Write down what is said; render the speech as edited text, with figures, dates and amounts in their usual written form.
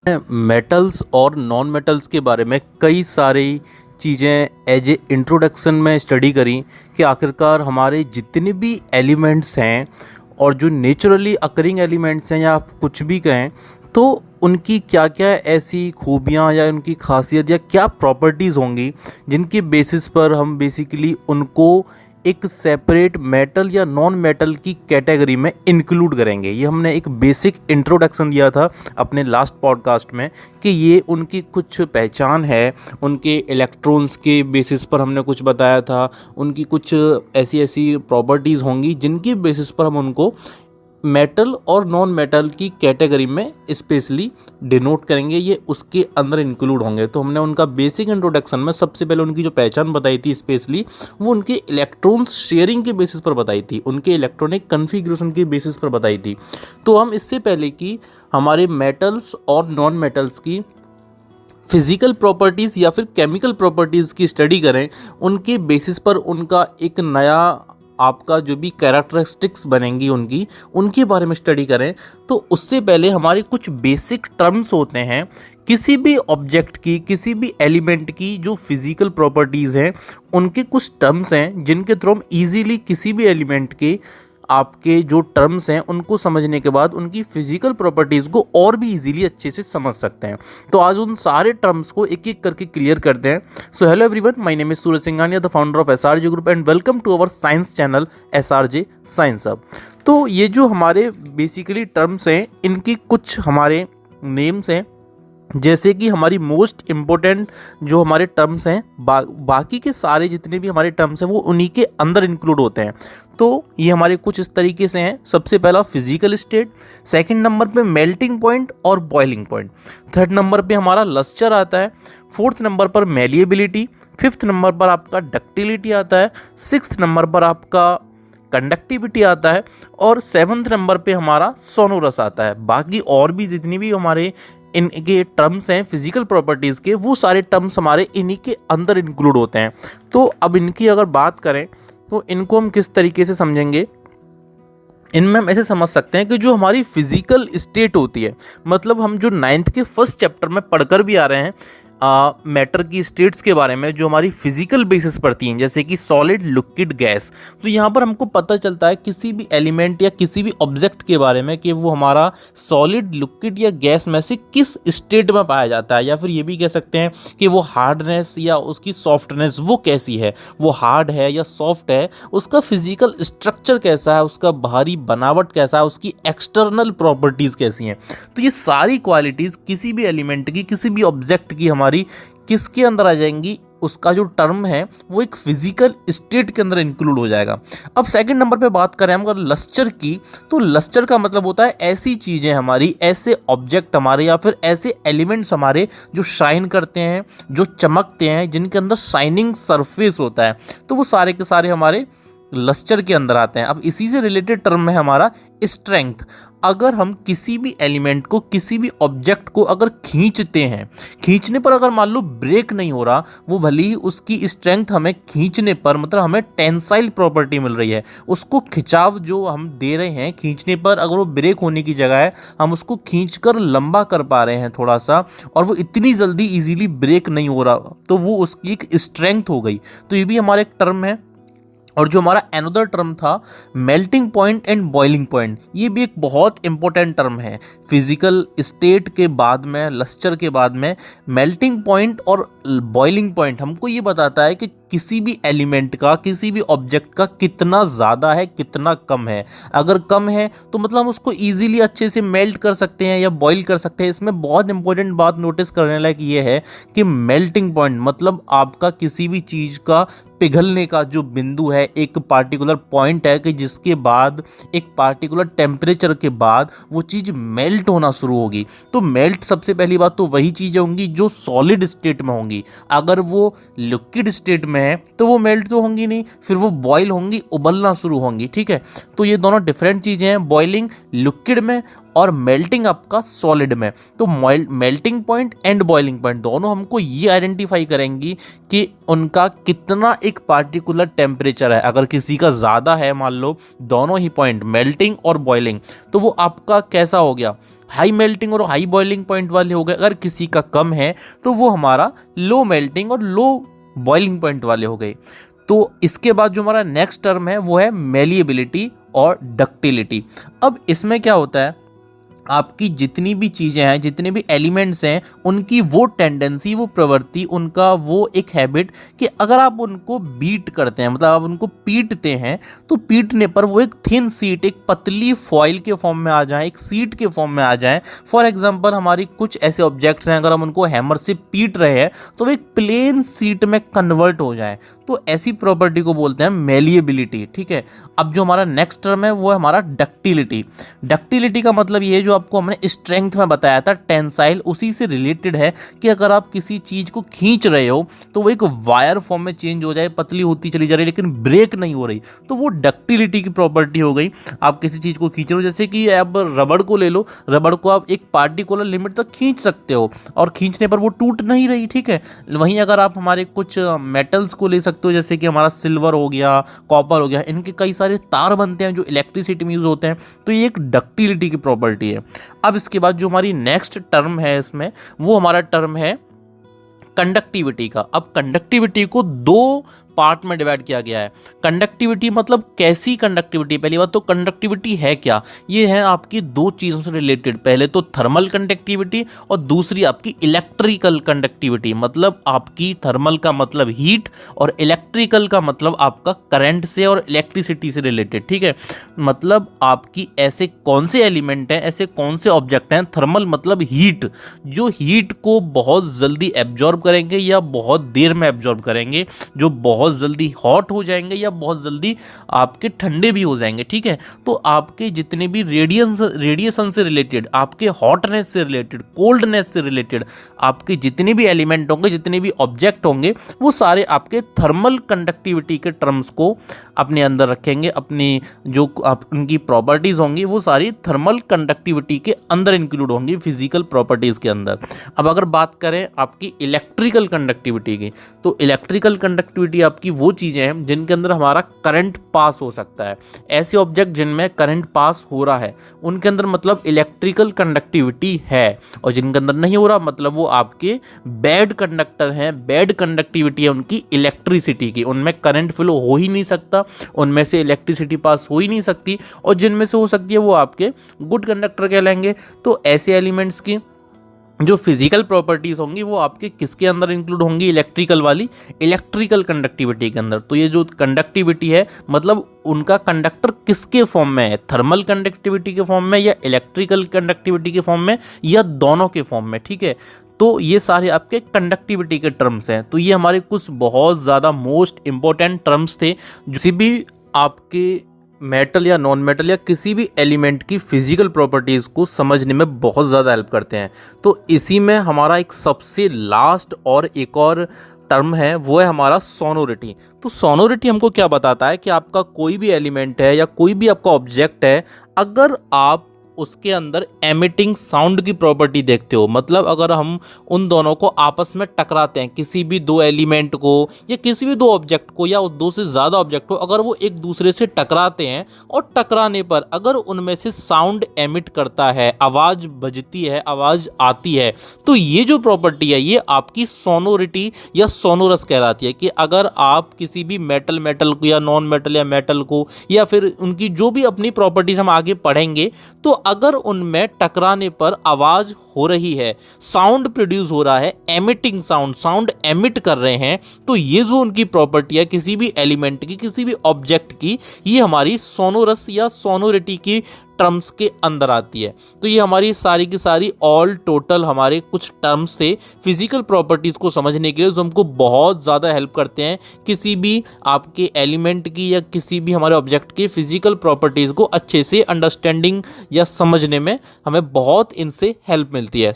Metals और non metals के बारे में कई सारी चीज़ें एज ए इंट्रोडक्शन में स्टडी करी कि आखिरकार हमारे जितने भी एलिमेंट्स हैं और जो नेचुरली अकरिंग एलिमेंट्स हैं या आप कुछ भी कहें, तो उनकी क्या क्या ऐसी खूबियाँ या उनकी खासियत या क्या प्रॉपर्टीज़ होंगी जिनके बेसिस पर हम बेसिकली उनको एक सेपरेट मेटल या नॉन मेटल की कैटेगरी में इंक्लूड करेंगे। ये हमने एक बेसिक इंट्रोडक्शन दिया था अपने लास्ट पॉडकास्ट में कि ये उनकी कुछ पहचान है, उनके इलेक्ट्रॉन्स के बेसिस पर हमने कुछ बताया था, उनकी कुछ ऐसी ऐसी प्रॉपर्टीज़ होंगी जिनकी बेसिस पर हम उनको मेटल और नॉन मेटल की कैटेगरी में स्पेशली डिनोट करेंगे, ये उसके अंदर इंक्लूड होंगे। तो हमने उनका बेसिक इंट्रोडक्शन में सबसे पहले उनकी जो पहचान बताई थी स्पेशली वो उनके इलेक्ट्रॉन्स शेयरिंग के बेसिस पर बताई थी, उनके इलेक्ट्रॉनिक कन्फिग्रेशन के बेसिस पर बताई थी। तो हम इससे पहले कि हमारे मेटल्स और नॉन मेटल्स की फिज़िकल प्रॉपर्टीज़ या फिर केमिकल प्रॉपर्टीज़ की स्टडी करें, उनके बेसिस पर उनका एक नया आपका जो भी कैरेक्टरिस्टिक्स बनेंगी उनके बारे में स्टडी करें, तो उससे पहले हमारे कुछ बेसिक टर्म्स होते हैं किसी भी ऑब्जेक्ट की, किसी भी एलिमेंट की जो फिज़िकल प्रॉपर्टीज़ हैं, उनके कुछ टर्म्स हैं जिनके थ्रू हम ईजीली किसी भी एलिमेंट के आपके जो टर्म्स हैं उनको समझने के बाद उनकी फिजिकल प्रॉपर्टीज़ को और भी इजीली अच्छे से समझ सकते हैं। तो आज उन सारे टर्म्स को एक एक करके क्लियर करते हैं। So hello everyone, my name is Suraj Singhania, the founder of SRJ group, and welcome to our science channel SRJ science hub. तो ये जो हमारे बेसिकली टर्म्स हैं, इनकी कुछ हमारे नेम्स हैं, जैसे कि हमारी मोस्ट इम्पोर्टेंट जो हमारे टर्म्स हैं, बाकी के सारे जितने भी हमारे टर्म्स हैं वो उन्हीं के अंदर इंक्लूड होते हैं। तो ये हमारे कुछ इस तरीके से हैं। सबसे पहला फिजिकल स्टेट, सेकंड नंबर पे मेल्टिंग पॉइंट और बॉइलिंग पॉइंट, थर्ड नंबर पे हमारा लस्टर आता है, फोर्थ नंबर पर मेलिएबिलिटी, फिफ्थ नंबर पर आपका डक्टिलिटी आता है, सिक्स्थ नंबर पर आपका कंडक्टिविटी आता है, और सेवन्थ नंबर पे हमारा सोनोरस आता है। बाकी और भी जितनी भी हमारे इनके टर्म्स हैं फिजिकल प्रॉपर्टीज़ के, वो सारे टर्म्स हमारे इन्हीं के अंदर इंक्लूड होते हैं। तो अब इनकी अगर बात करें तो इनको हम किस तरीके से समझेंगे, इनमें हम ऐसे समझ सकते हैं कि जो हमारी फिजिकल स्टेट होती है, मतलब हम जो 9th के फर्स्ट चैप्टर में पढ़कर भी आ रहे हैं मैटर की स्टेट्स के बारे में जो हमारी फिजिकल बेसिस पड़ती हैं, जैसे कि सॉलिड, लिक्विड, गैस। तो यहाँ पर हमको पता चलता है किसी भी एलिमेंट या किसी भी ऑब्जेक्ट के बारे में कि वो हमारा सॉलिड, लिक्विड या गैस में से किस स्टेट में पाया जाता है, या फिर ये भी कह सकते हैं कि वो हार्डनेस या उसकी सॉफ्टनेस वो कैसी है, वो हार्ड है या सॉफ्ट है, उसका फिजिकल स्ट्रक्चर कैसा है, उसका बाहरी बनावट कैसा है, उसकी एक्सटर्नल प्रॉपर्टीज़ कैसी हैं। तो ये सारी क्वालिटीज़ किसी भी एलिमेंट की, किसी भी ऑब्जेक्ट की हमारी किसके अंदर आ जाएंगी, उसका जो टर्म है वो एक फिजिकल स्टेट के अंदर इंक्लूड हो जाएगा। अब सेकंड नंबर पे बात करें हम अगर लस्टर की, तो लस्टर का मतलब होता है ऐसी चीज़ें हमारी, ऐसे ऑब्जेक्ट हमारे या फिर ऐसे एलिमेंट्स हमारे जो शाइन करते हैं, जो चमकते हैं, जिनके अंदर शाइनिंग सरफेस होता है, तो वो सारे के सारे हमारे लस्टर के अंदर आते हैं। अब इसी से रिलेटेड टर्म है हमारा स्ट्रेंथ। अगर हम किसी भी एलिमेंट को, किसी भी ऑब्जेक्ट को अगर खींचते हैं, खींचने पर अगर मान लो ब्रेक नहीं हो रहा, वो भले ही उसकी स्ट्रेंथ हमें खींचने पर, मतलब हमें टेंसाइल प्रॉपर्टी मिल रही है, उसको खिंचाव जो हम दे रहे हैं खींचने पर, अगर वो ब्रेक होने की जगह है हम उसको खींचकर लंबा कर पा रहे हैं थोड़ा सा, और वो इतनी जल्दी इजीली ब्रेक नहीं हो रहा, तो वो उसकी एक स्ट्रेंथ हो गई। तो ये भी हमारा एक टर्म है। और जो हमारा अनदर टर्म था melting point and boiling point, ये भी एक बहुत इंपॉर्टेंट टर्म है। फिजिकल स्टेट के बाद में, लस्टर के बाद में मेल्टिंग पॉइंट और बॉइलिंग पॉइंट हमको ये बताता है कि किसी भी एलिमेंट का, किसी भी ऑब्जेक्ट का कितना ज़्यादा है, कितना कम है। अगर कम है तो मतलब हम उसको ईजिली अच्छे से मेल्ट कर सकते हैं या बॉईल कर सकते हैं। इसमें बहुत इंपॉर्टेंट बात नोटिस करने लायक ये है कि मेल्टिंग पॉइंट मतलब आपका किसी भी चीज़ का पिघलने का जो बिंदु है, एक पार्टिकुलर पॉइंट है कि जिसके बाद एक पार्टिकुलर टेम्परेचर के बाद वो चीज़ मेल्ट होना शुरू होगी। तो मेल्ट सबसे पहली बात तो वही चीज़ें होंगी जो सॉलिड स्टेट में होंगी। अगर वो लिक्विड स्टेट में है तो वो मेल्ट तो होंगी नहीं, फिर वो बॉयल होंगी, उबलना शुरू होंगी। ठीक है, तो ये दोनों डिफरेंट चीज़ें हैं, बॉइलिंग लिक्विड में और मेल्टिंग आपका सॉलिड में। तो melting point and boiling point दोनों हमको ये आइडेंटिफाई करेंगी कि उनका कितना एक पार्टिकुलर टेम्परेचर है। अगर किसी का ज़्यादा है, मान लो दोनों ही पॉइंट मेल्टिंग और बॉइलिंग, तो वो आपका कैसा हो गया, हाई मेल्टिंग और हाई बॉइलिंग पॉइंट वाले हो गए, अगर किसी का कम है तो वो हमारा लो मेल्टिंग और लो बॉइलिंग पॉइंट वाले हो गए। तो इसके बाद जो हमारा नेक्स्ट टर्म है वो है मेलिएबिलिटी और डक्टिलिटी। अब इसमें क्या होता है, आपकी जितनी भी चीज़ें हैं, जितने भी एलिमेंट्स हैं, उनकी वो टेंडेंसी, वो प्रवृत्ति, उनका वो एक हैबिट कि अगर आप उनको बीट करते हैं, मतलब आप उनको पीटते हैं, तो पीटने पर वो एक थिन सीट, एक पतली फॉइल के फॉर्म में आ जाए, एक सीट के फॉर्म में आ जाए। फॉर एग्जांपल हमारी कुछ ऐसे ऑब्जेक्ट्स हैं, अगर हम उनको हैमर से पीट रहे हैं तो वो एक प्लेन सीट में कन्वर्ट हो जाए, तो ऐसी प्रॉपर्टी को बोलते हैं मेलिएबिलिटी। ठीक है, अब जो हमारा नेक्स्ट टर्म है वो है हमारा डक्टिलिटी। डक्टिलिटी का मतलब ये जो आपको हमने स्ट्रेंथ में बताया था, टेंसाइल, उसी से रिलेटेड है कि अगर आप किसी चीज़ को खींच रहे हो तो वो एक वायर फॉर्म में चेंज हो जाए, पतली होती चली जा रही है लेकिन ब्रेक नहीं हो रही, तो वो डक्टिलिटी की प्रॉपर्टी हो गई। आप किसी चीज़ को खींच रहे हो, जैसे कि आप रबड़ को ले लो, रबड़ को आप एक पार्टिकुलर लिमिट तक खींच सकते हो और खींचने पर वो टूट नहीं रही। ठीक है, वहीं अगर आप हमारे कुछ मेटल्स को ले सकते हो, जैसे कि हमारा सिल्वर हो गया, कॉपर हो गया, इनके कई सारे तार बनते हैं जो इलेक्ट्रिसिटी में यूज होते हैं, तो ये एक डक्टिलिटी की प्रॉपर्टी है। अब इसके बाद जो हमारी नेक्स्ट टर्म है इसमें, वो हमारा टर्म है कंडक्टिविटी का। अब कंडक्टिविटी को दो पार्ट में डिवाइड किया गया है। कंडक्टिविटी मतलब कैसी कंडक्टिविटी, पहली बात तो कंडक्टिविटी है क्या, ये है आपकी दो चीज़ों से रिलेटेड, पहले तो थर्मल कंडक्टिविटी और दूसरी आपकी इलेक्ट्रिकल कंडक्टिविटी। मतलब आपकी थर्मल का मतलब हीट और इलेक्ट्रिकल का मतलब आपका करंट से और इलेक्ट्रिसिटी से रिलेटेड। ठीक है, मतलब आपकी ऐसे कौन से एलिमेंट हैं, ऐसे कौन से ऑब्जेक्ट हैं, थर्मल मतलब हीट, जो हीट को बहुत जल्दी एब्जॉर्ब करेंगे या बहुत देर में एब्जॉर्ब करेंगे, जो बहुत जल्दी हॉट हो जाएंगे या बहुत जल्दी आपके ठंडे भी हो जाएंगे। ठीक है, तो आपके जितने भी रेडिएशन से रिलेटेड, आपके हॉटनेस से रिलेटेड, कोल्डनेस से रिलेटेड, आपके जितने भी एलिमेंट होंगे, जितने भी ऑब्जेक्ट होंगे, वो सारे आपके थर्मल कंडक्टिविटी के टर्म्स को अपने अंदर रखेंगे। अपनी जो उनकी प्रॉपर्टीज होंगी वो सारी थर्मल कंडक्टिविटी के अंदर इंक्लूड होंगी, फिजिकल प्रॉपर्टीज के अंदर। अब अगर बात करें आपकी इलेक्ट्रिकल कंडक्टिविटी की, तो इलेक्ट्रिकल कंडक्टिविटी आपकी वो चीज़ें हैं जिनके अंदर हमारा करंट पास हो सकता है। ऐसे ऑब्जेक्ट जिनमें करंट पास हो रहा है उनके अंदर मतलब इलेक्ट्रिकल कंडक्टिविटी है, और जिनके अंदर नहीं हो रहा मतलब वो आपके बैड कंडक्टर हैं, बैड कंडक्टिविटी है उनकी इलेक्ट्रिसिटी की, उनमें करंट फ्लो हो ही नहीं सकता, उनमें से इलेक्ट्रिसिटी पास हो ही नहीं सकती, और जिनमें से हो सकती है वो आपके गुड कंडक्टर कहलाएंगे। तो ऐसे एलिमेंट्स की जो फिजिकल प्रॉपर्टीज होंगी वो आपके किसके अंदर इंक्लूड होंगी, इलेक्ट्रिकल वाली, इलेक्ट्रिकल कंडक्टिविटी के अंदर। तो ये जो कंडक्टिविटी है मतलब उनका कंडक्टर किसके फॉर्म में है, थर्मल कंडक्टिविटी के फॉर्म में या इलेक्ट्रिकल कंडक्टिविटी के फॉर्म में या दोनों के फॉर्म में। ठीक है, तो ये सारे आपके कंडक्टिविटी के टर्म्स हैं। तो ये हमारे कुछ बहुत ज़्यादा मोस्ट इंपॉर्टेंट टर्म्स थे, किसी भी आपके मेटल या नॉन मेटल या किसी भी एलिमेंट की फिजिकल प्रॉपर्टीज़ को समझने में बहुत ज़्यादा हेल्प करते हैं। तो इसी में हमारा एक सबसे लास्ट और एक और टर्म है, वो है हमारा सोनोरिटी। तो सोनोरिटी हमको क्या बताता है कि आपका कोई भी एलिमेंट है या कोई भी आपका ऑब्जेक्ट है, अगर आप उसके अंदर एमिटिंग साउंड की प्रॉपर्टी देखते हो, मतलब अगर हम उन दोनों को आपस में टकराते हैं, किसी भी दो एलिमेंट को या किसी भी दो ऑब्जेक्ट को या दो से ज़्यादा ऑब्जेक्ट को, अगर वो एक दूसरे से टकराते हैं और टकराने पर अगर उनमें से साउंड एमिट करता है, आवाज़ बजती है, आवाज़ आती है, तो ये जो प्रॉपर्टी है ये आपकी सोनोरिटी या सोनोरस कहलाती है। कि अगर आप किसी भी मेटल को या नॉन मेटल या मेटल को या फिर उनकी जो भी अपनी प्रॉपर्टीज हम आगे पढ़ेंगे, तो अगर उनमें टकराने पर आवाज हो रही है, साउंड प्रोड्यूस हो रहा है, एमिटिंग साउंड एमिट कर रहे हैं, तो ये जो उनकी प्रॉपर्टी है किसी भी एलिमेंट की, किसी भी ऑब्जेक्ट की, ये हमारी सोनोरस या सोनोरिटी की टर्म्स के अंदर आती है। तो ये हमारी सारी की सारी ऑल टोटल हमारे कुछ टर्म्स से फिजिकल प्रॉपर्टीज़ को समझने के लिए जो हमको बहुत ज़्यादा हेल्प करते हैं, किसी भी आपके एलिमेंट की या किसी भी हमारे ऑब्जेक्ट के फिजिकल प्रॉपर्टीज़ को अच्छे से अंडरस्टैंडिंग या समझने में हमें बहुत इनसे हेल्प मिलती है।